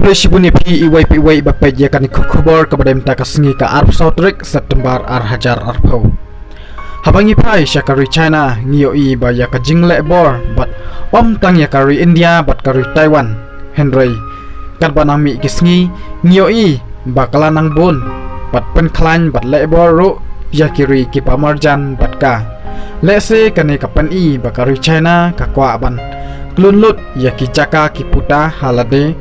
Kublesibuni pi iwai bapai ya kan kubor kepada minta kesengi ke Arab Saudrik September Hajar Arpau. Habangi pai syakari China ngioi ba ya ka jingle bor bat om tang ya kari India bat kari Taiwan. Henry kan banami kesengi ngioi ba kalanang bun bat penklan bat lebor ru ya kiri ki pamarjan bat ka. Lese kane kapan i ba kari China ka kwa ban. Klunlut ya ki jaka ki puta halade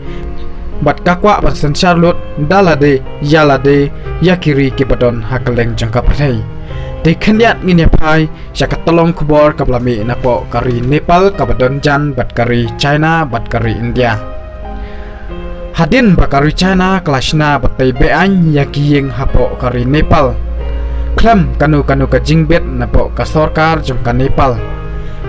bat kakwa ban sen Charlotte dalade yalade yakiri ki badon hakaleng jangkap hai te khandiat ngi Nepal syakat tolong kubor kablami napo kari Nepal kabadon jan bat kari China bat kari India hadin bakari China klasna batai bean yakiyeng hapo kari Nepal klam kanu ka jingbet napo ka sarkar jangka Nepal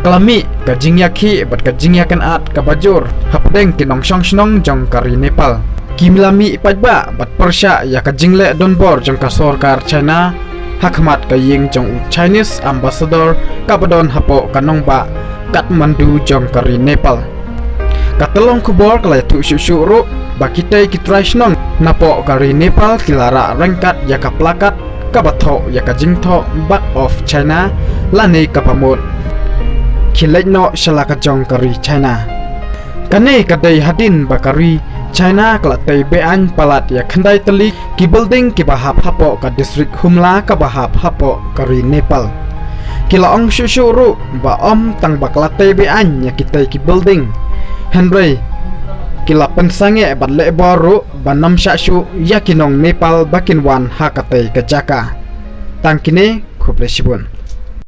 Kelami kajing yaki bat kajing yakan at kabajur hapdeng kinong song jong kari Nepal kimilami paidbah bat Persia ya kajing le donbor jong ka sarkar China hakmat kaying jong Chinese ambassador kabadon hapo kanong ba Kathmandu jong kari Nepal katelong kubor kalaya tu syuru bakitai kitraisnong napo kari Nepal kilara rengkat ya ka plakat kabatho ya kajing tho back of China lani kapamut Kilek no shalaka jong kari China kane kadai hadin bakari China kelatai bean palat ya khandai teli ki building ki bahap hapo ka district Humla ka bahap hapo kari Nepal kila ong syuru ba om tang baklatai bean ya kitai ki building Henry kila pensange bat le baru banam syashu ya kinong Nepal bakin wan hakatai ka jaka tangkine kublesibun